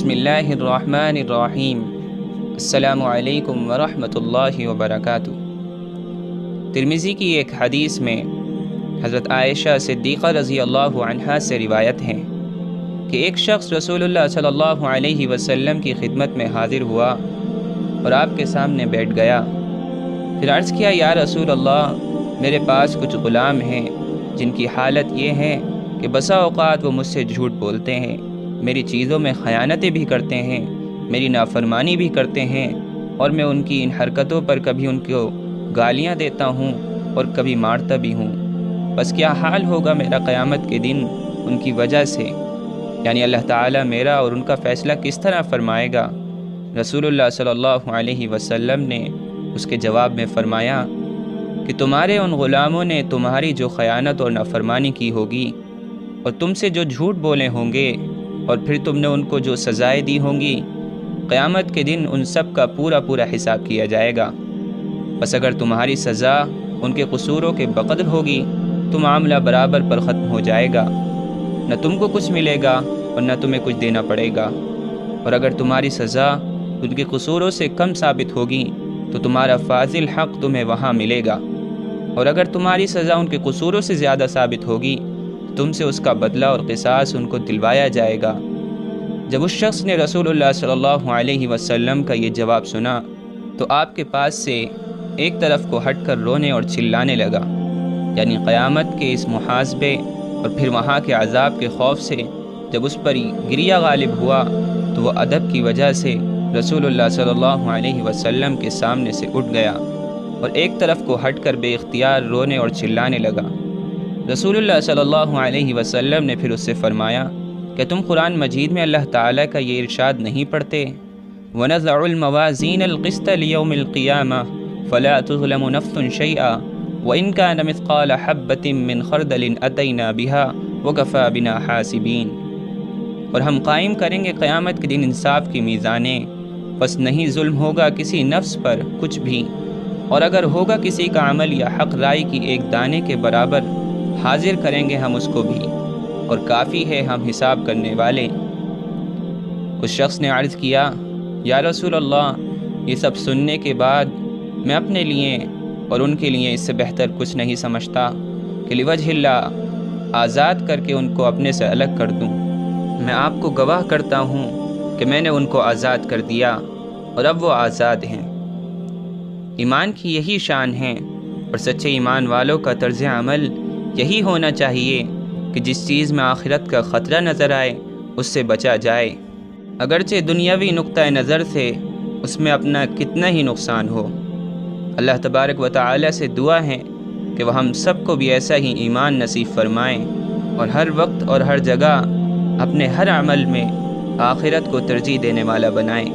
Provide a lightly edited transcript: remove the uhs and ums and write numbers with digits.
بسم اللہ الرحمن الرحیم۔ السلام علیکم ورحمۃ اللہ وبرکاتہ۔ ترمذی کی ایک حدیث میں حضرت عائشہ صدیقہ رضی اللہ عنہا سے روایت ہے کہ ایک شخص رسول اللہ صلی اللہ علیہ وسلم کی خدمت میں حاضر ہوا اور آپ کے سامنے بیٹھ گیا۔ پھر عرض کیا، یا رسول اللہ، میرے پاس کچھ غلام ہیں جن کی حالت یہ ہے کہ بسا اوقات وہ مجھ سے جھوٹ بولتے ہیں، میری چیزوں میں خیانتیں بھی کرتے ہیں، میری نافرمانی بھی کرتے ہیں، اور میں ان کی ان حرکتوں پر کبھی ان کو گالیاں دیتا ہوں اور کبھی مارتا بھی ہوں۔ بس کیا حال ہوگا میرا قیامت کے دن ان کی وجہ سے، یعنی اللہ تعالیٰ میرا اور ان کا فیصلہ کس طرح فرمائے گا؟ رسول اللہ صلی اللہ علیہ وسلم نے اس کے جواب میں فرمایا کہ تمہارے ان غلاموں نے تمہاری جو خیانت اور نافرمانی کی ہوگی اور تم سے جو جھوٹ بولے ہوں گے اور پھر تم نے ان کو جو سزائیں دی ہوں گی، قیامت کے دن ان سب کا پورا حساب کیا جائے گا۔ بس اگر تمہاری سزا ان کے قصوروں کے بقدر ہوگی تو معاملہ برابر پر ختم ہو جائے گا، نہ تم کو کچھ ملے گا اور نہ تمہیں کچھ دینا پڑے گا۔ اور اگر تمہاری سزا ان کے قصوروں سے کم ثابت ہوگی تو تمہارا فاضل حق تمہیں وہاں ملے گا، اور اگر تمہاری سزا ان کے قصوروں سے زیادہ ثابت ہوگی تم سے اس کا بدلہ اور قصاص ان کو دلوایا جائے گا۔ جب اس شخص نے رسول اللہ صلی اللہ علیہ وسلم کا یہ جواب سنا تو آپ کے پاس سے ایک طرف کو ہٹ کر رونے اور چلانے لگا، یعنی قیامت کے اس محاسبے اور پھر وہاں کے عذاب کے خوف سے جب اس پر گریہ غالب ہوا تو وہ ادب کی وجہ سے رسول اللہ صلی اللہ علیہ وسلم کے سامنے سے اٹھ گیا اور ایک طرف کو ہٹ کر بے اختیار رونے اور چلانے لگا۔ رسول اللہ صلی اللہ علیہ وسلم نے پھر اس سے فرمایا کہ تم قرآن مجید میں اللہ تعالیٰ کا یہ ارشاد نہیں پڑھتے، وَنَضَعُ الْمَوَازِينَ الْقِسْطَ لِيَوْمِ الْقِيَامَةِ فَلَا تُظْلَمُ نَفْسٌ شَيْئًا وَإِنْ كَانَ مِثْقَالَ حَبَّةٍ مِّنْ خَرْدَلٍ أَتَيْنَا بِهَا وَكَفَىٰ بِنَا حَاسِبِينَ۔ اور ہم قائم کریں گے قیامت کے دن انصاف کی میزانیں، بس نہیں ظلم ہوگا کسی نفس پر کچھ بھی، اور اگر ہوگا کسی کا عمل یا حق رائی کی ایک دانے کے برابر حاضر کریں گے ہم اس کو بھی، اور کافی ہے ہم حساب کرنے والے۔ اس شخص نے عرض کیا، یا رسول اللہ، یہ سب سننے کے بعد میں اپنے لیے اور ان کے لیے اس سے بہتر کچھ نہیں سمجھتا کہ لوجہ اللہ آزاد کر کے ان کو اپنے سے الگ کر دوں۔ میں آپ کو گواہ کرتا ہوں کہ میں نے ان کو آزاد کر دیا اور اب وہ آزاد ہیں۔ ایمان کی یہی شان ہے، اور سچے ایمان والوں کا طرز عمل یہی ہونا چاہیے کہ جس چیز میں آخرت کا خطرہ نظر آئے اس سے بچا جائے، اگرچہ دنیاوی نقطہ نظر سے اس میں اپنا کتنا ہی نقصان ہو۔ اللہ تبارک و تعالی سے دعا ہے کہ وہ ہم سب کو بھی ایسا ہی ایمان نصیب فرمائیں اور ہر وقت اور ہر جگہ اپنے ہر عمل میں آخرت کو ترجیح دینے والا بنائیں۔